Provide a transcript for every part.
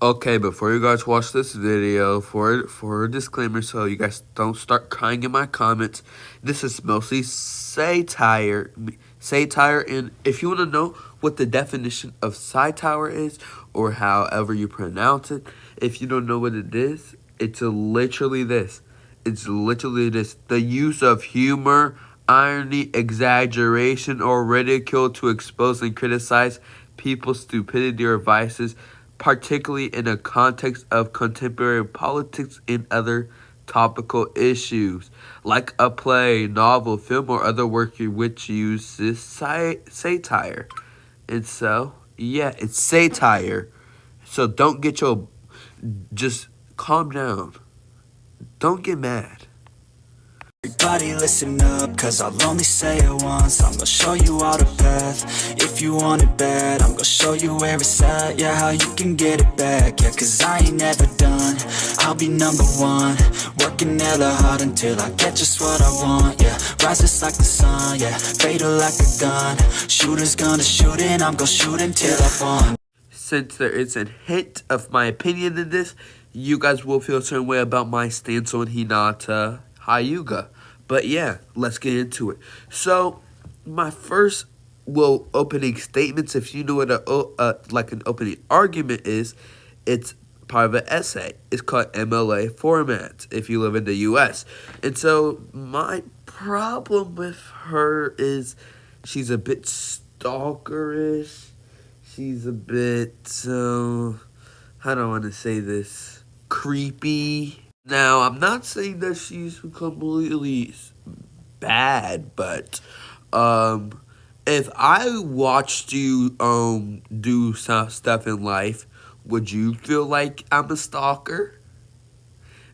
Okay, before you guys watch this video, for a disclaimer, so you guys don't start crying in my comments, this is mostly satire, and if you want to know what the definition of satire is, or however you pronounce it, if you don't know what it is, it's literally this. It's literally this: the use of humor, irony, exaggeration, or ridicule to expose and criticize people's stupidity or vices, particularly in a context of contemporary politics and other topical issues, like a play, novel, film, or other work which uses satire. And so, yeah, it's satire. So don't get your. Just calm down. Don't get mad. Everybody listen up, cause I'll only say it once. I'm gonna show you all the path. If you want it bad, I'm gonna show you where it's at. Yeah, how you can get it back. Yeah, cause I ain't never done. I'll be number one, working hella hard until I get just what I want. Yeah, rise just like the sun. Yeah, fatal like a gun. Shooter's gonna shoot and I'm gonna shoot until I fall. Since there is a hint of my opinion in this, you guys will feel a certain way about my stance on Hinata Hyuga. But yeah, let's get into it. So, my first opening statements, if you know what like an opening argument is, it's part of an essay. It's called MLA format if you live in the US. And so my problem with her is she's a bit stalkerish. She's a bit, how do I want to say this? Creepy. Now, I'm not saying that she's completely bad, but if I watched you do some stuff in life, would you feel like I'm a stalker?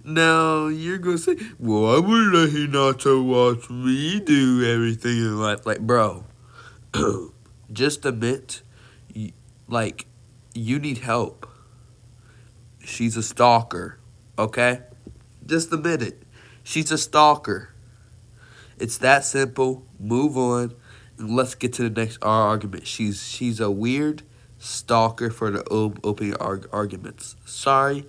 No, you're gonna say, well, I would let Hinata watch me do everything in life. Like, bro, just admit, like, you need help. She's a stalker, okay? Just admit it. She's a stalker. It's that simple. Move on, and let's get to the next argument. She's a weird stalker for the opening arguments. Sorry,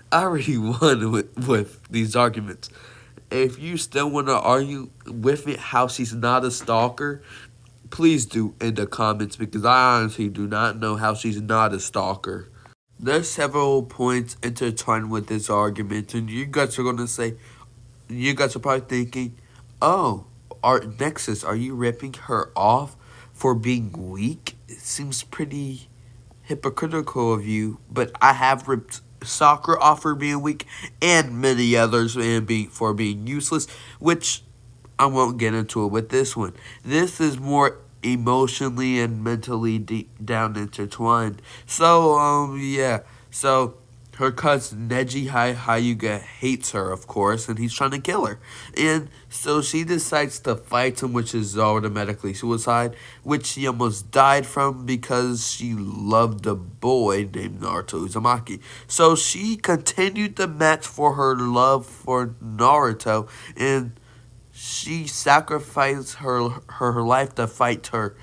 I already won with these arguments. If you still want to argue with me how she's not a stalker, please do in the comments, because I honestly do not know how she's not a stalker. There's several points intertwined with this argument, and you guys are gonna say, you guys are probably thinking, oh, Nexus, are you ripping her off for being weak? It seems pretty hypocritical of you, but I have ripped soccer off for being weak and many others for being useless, which I won't get into it with this one. This is more emotionally and mentally deep down intertwined. So, yeah. So, her cousin Neji Hyuga hates her, of course, and he's trying to kill her. And so she decides to fight him, which is automatically suicide, which she almost died from because she loved a boy named Naruto Uzumaki. So she continued the match for her love for Naruto, and she sacrificed her life to fight her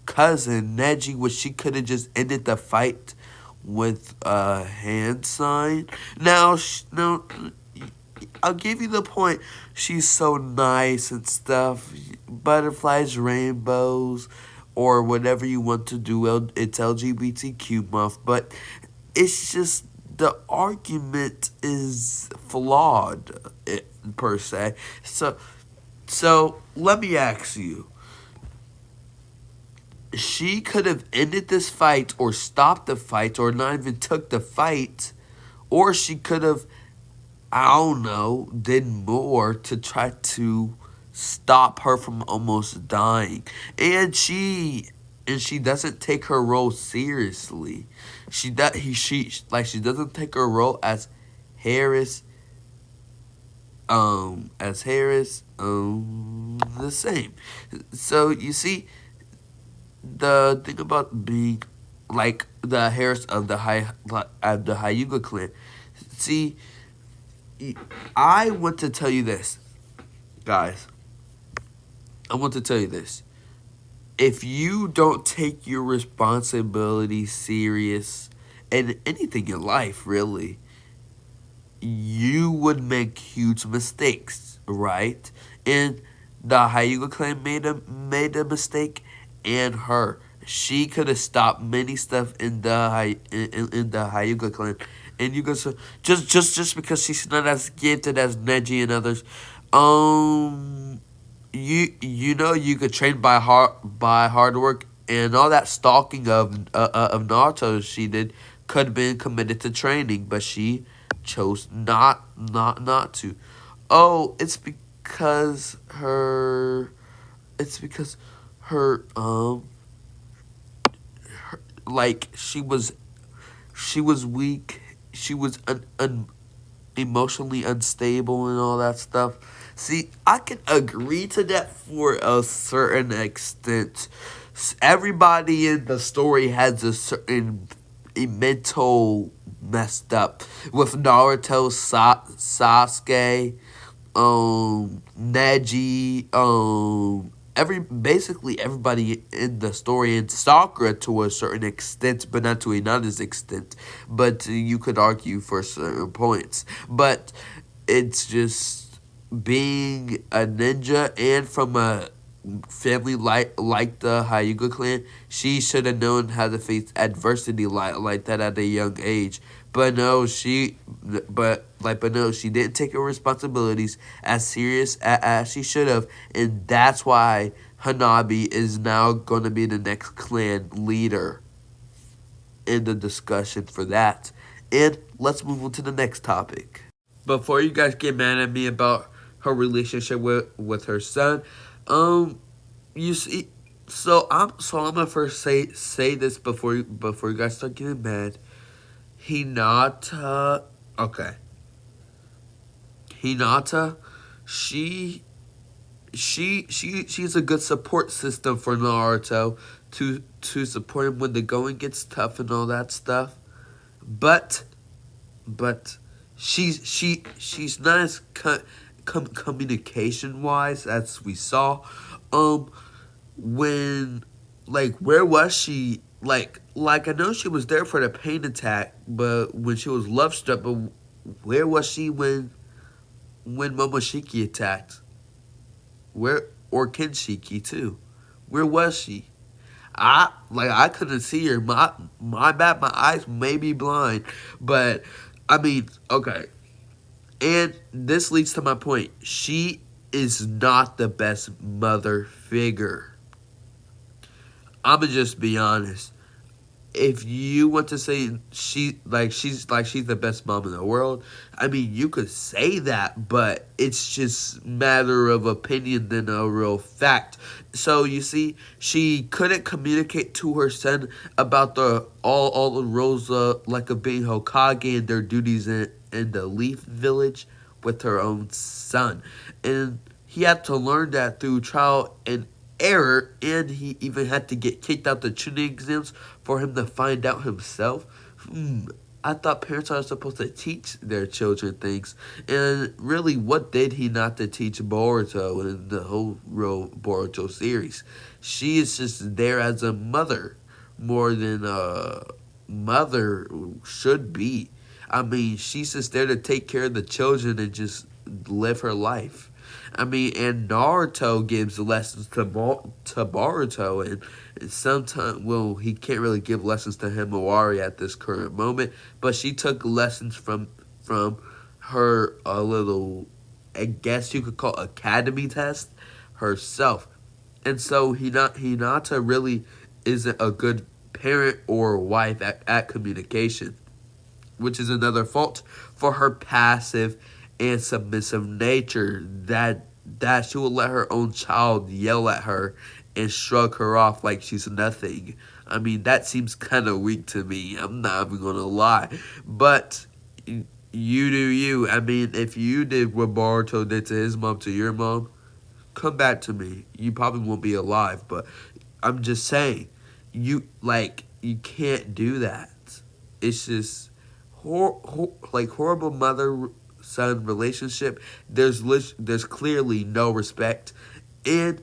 cousin Neji, which she could have just ended the fight with a hand sign. Now, no, I'll give you the point. She's so nice and stuff. Butterflies, rainbows, or whatever you want to do. It's LGBTQ month, but it's just the argument is flawed, per se. So let me ask you. She could have ended this fight or stopped the fight or not even took the fight, or she could have, I don't know, did more to try to stop her from almost dying. And she doesn't take her role seriously. She doesn't take her role Harris the same. So you see, the thing about being like the Harris of the Hyuga clan. See, I want to tell you this, guys. I want to tell you this. If you don't take your responsibility serious in anything in life, really, you would make huge mistakes, right? And the Hyuga clan made a mistake, and her. She could have stopped many stuff in the in the Hyuga clan, and you guys just because she's not as gifted as Neji and others, um, you know you could train by hard work, and all that stalking of Naruto she did could have been committed to training, but she chose not to. Oh, it's because her like she was weak, she was emotionally unstable and all that stuff. See, I can agree to that for a certain extent. Everybody in the story has a certain mental messed up. With Naruto, Sasuke, Neji, basically everybody in the story, and Sakura to a certain extent, but not to Hinata's extent. But you could argue for certain points. But it's just being a ninja and from a family like the Hyuga clan, she should have known how to face adversity like that at a young age. But no, she didn't take her responsibilities as serious as she should have, and that's why Hanabi is now gonna be the next clan leader in the discussion for that. And let's move on to the next topic. Before you guys get mad at me about her relationship with her son, um, you see, I'm gonna first say this before you guys start getting mad. Hinata, okay, Hinata, she she's a good support system for Naruto to support him when the going gets tough and all that stuff. But but she's not as communication wise as we saw. Um, when where was she? I know she was there for the pain attack, but when she was love struck, but where was she when Momoshiki attacked? Where or Kenshiki too? Where was she? I couldn't see her. My bad. My eyes may be blind, but I mean, okay. And this leads to my point. She is not the best mother figure. I'ma just be honest. If you want to say she's the best mom in the world, I mean you could say that, but it's just matter of opinion than a real fact. So you see, she couldn't communicate to her son about all the roles of being Hokage and their duties in the Leaf Village with her own son, and he had to learn that through trial and error, and he even had to get kicked out the tuning exams for him to find out himself. I thought parents are supposed to teach their children things, and really, what did he not to teach Boruto in the whole real Boruto series? She is just there as a mother more than a mother should be. I mean, she's just there to take care of the children and just live her life. I mean, and Naruto gives lessons to Boruto, and sometimes, well, he can't really give lessons to Himawari at this current moment, but she took lessons from her a little, I guess you could call academy test herself, and so Hinata really isn't a good parent or wife at communication, which is another fault for her passive and submissive nature, that she will let her own child yell at her and shrug her off like she's nothing. I mean, that seems kind of weak to me. I'm not even gonna lie, but you do you. I mean, if you did what Boruto did to his mom to your mom, come back to me. You probably won't be alive, but I'm just saying, you can't do that. It's just horrible mother son relationship. There's clearly no respect, and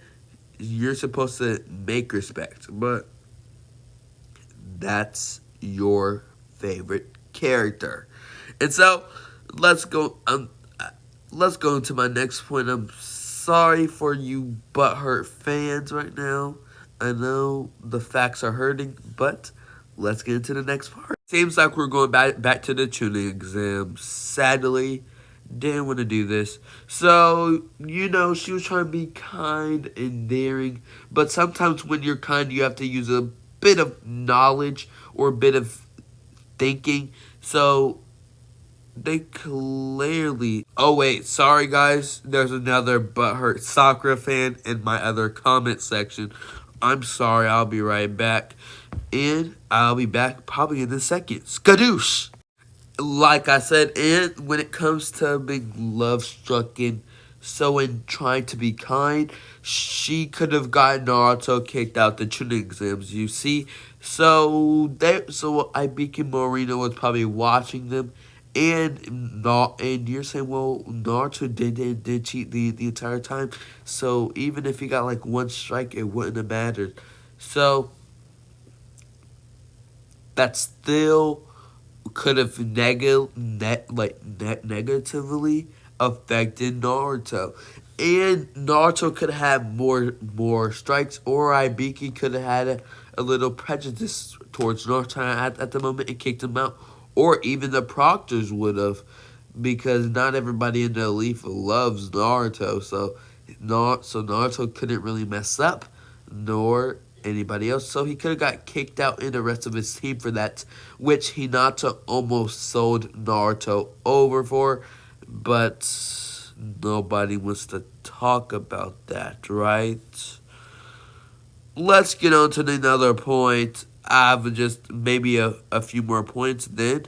you're supposed to make respect, but that's your favorite character. And so let's go. Let's go into my next point. I'm sorry for you butthurt fans right now. I know the facts are hurting, but let's get into the next part. Seems like we're going back to the tuning exam. Sadly, didn't want to do this. So, she was trying to be kind and daring, but sometimes when you're kind, you have to use a bit of knowledge or a bit of thinking. So, they clearly. Oh, wait, sorry guys. There's another butthurt Sakura fan in my other comment section. I'm sorry, I'll be right back. And I'll be back probably in a second. Skadoosh! Like I said, and when it comes to being love struck in, so in trying to be kind, she could have gotten Naruto kicked out the tuning exams. You see, so Ibiki Morino was probably watching them, and you're saying, well, Naruto did cheat the entire time, so even if he got like one strike, it wouldn't have mattered. So that still could have negatively affected Naruto. And Naruto could have had more strikes, or Ibiki could have had a little prejudice towards Naruto at the moment and kicked him out. Or even the Proctors would have, because not everybody in the Elite loves Naruto. So Naruto couldn't really mess up, nor anybody else. So he could have got kicked out in the rest of his team for that, which Hinata almost sold Naruto over for, but nobody wants to talk about that, right? Let's get on to another point. I have just maybe a few more points, then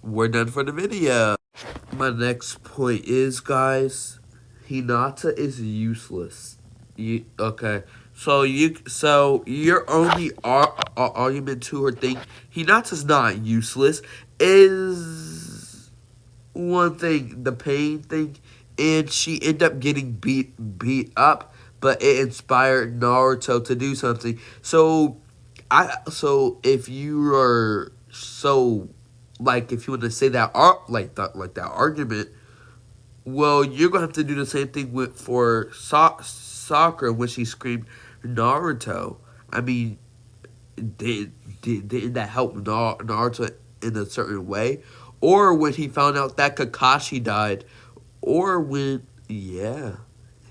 we're done for the video. My next point is, guys, Hinata is useless. Okay, so your only argument to her thing, Hinata's not useless, is one thing, the pain thing, and she ended up getting beat up, but it inspired Naruto to do something. So if you are so, like, if you want to say that that argument, well, you're gonna have to do the same thing for Sakura when she screamed Naruto. I mean, didn't that help Naruto in a certain way? Or when he found out that Kakashi died, or when, yeah,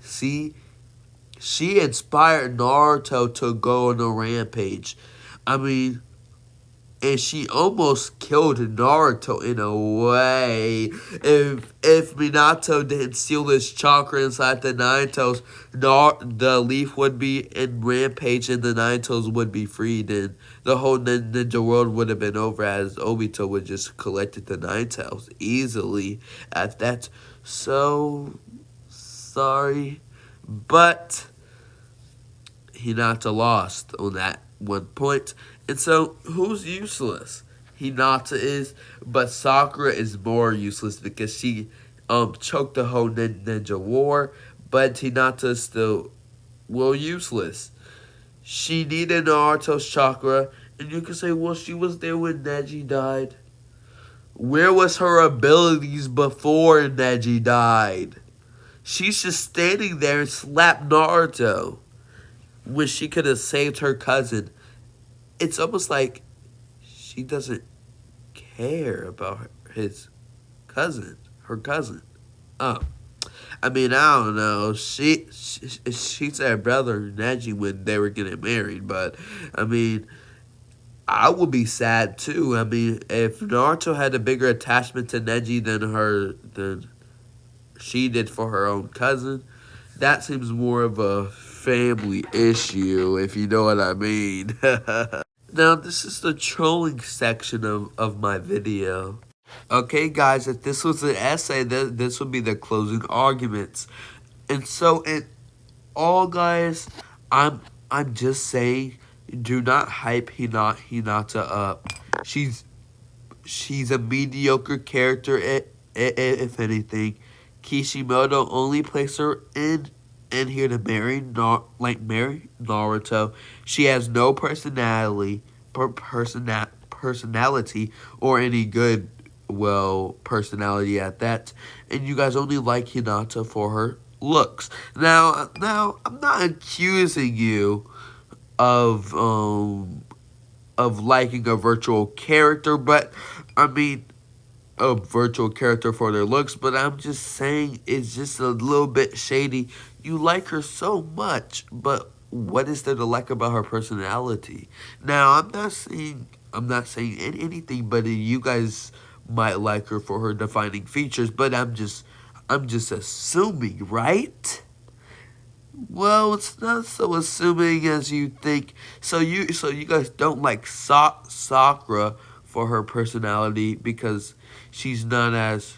see, she inspired Naruto to go on a rampage. I mean, and she almost killed Naruto in a way. If Minato didn't steal his chakra inside the Nine Tails, the Leaf would be in Rampage and the Nine Tails would be freed, and the whole ninja world would have been over, as Obito would just collected the Nine Tails easily at that. So sorry, but Hinata lost on that one point. And so, who's useless? Hinata is, but Sakura is more useless because she choked the whole ninja war, but Hinata is still, well, useless. She needed Naruto's chakra, and you can say, well, she was there when Neji died. Where was her abilities before Neji died? She's just standing there and slapped Naruto when she could have saved her cousin. It's almost like she doesn't care about her cousin. Oh, I mean, I don't know. She said brother Neji when they were getting married, but I mean, I would be sad too. I mean, if Naruto had a bigger attachment to Neji than she did for her own cousin, that seems more of a family issue, if you know what I mean. Now, this is the trolling section of my video. Okay, guys, if this was an essay, this would be the closing arguments. And so, in all, guys, I'm just saying, do not hype Hinata up. She's a mediocre character, if anything. Kishimoto only placed her in here to marry Naruto. She has no personality, personality or any good, well, personality at that, and you guys only like Hinata for her looks. Now, I'm not accusing you of liking a virtual character, but I mean a virtual character for their looks, but I'm just saying it's just a little bit shady. You like her so much, but what is there to like about her personality? Now, I'm not saying anything, but you guys might like her for her defining features, but I'm just assuming, right? Well, it's not so assuming as you think. So you guys don't like Sakura for her personality because she's not as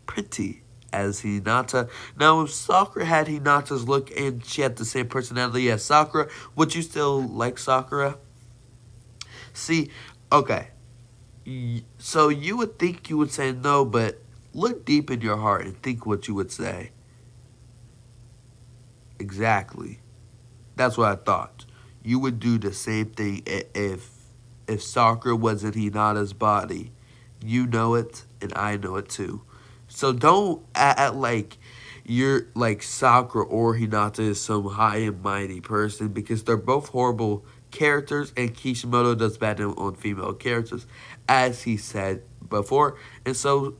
pretty as Hinata. Now, if Sakura had Hinata's look and she had the same personality as Sakura, would you still like Sakura? See, okay. So you would think you would say no, but look deep in your heart and think what you would say. Exactly. That's what I thought. You would do the same thing if Sakura was in Hinata's body. You know it, and I know it too. So don't act like you're like Sakura or Hinata is some high and mighty person because they're both horrible characters, and Kishimoto does bad on female characters, as he said before. And so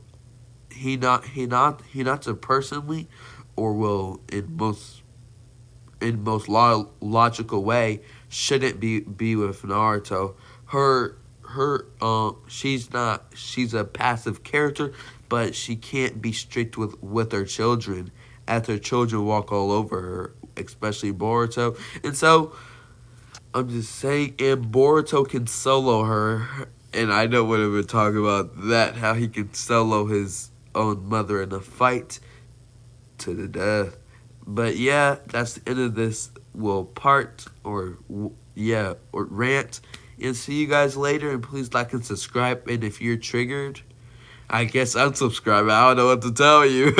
Hinata personally, or will in most logical way shouldn't be with Naruto. She's a passive character, but she can't be strict with her children as her children walk all over her, especially Boruto. And so I'm just saying, and Boruto can solo her, and I know what we're talking about that, how he can solo his own mother in a fight to the death. But yeah, that's the end of this part or rant. And see you guys later. And please like and subscribe. And if you're triggered, I guess unsubscribe. I don't know what to tell you.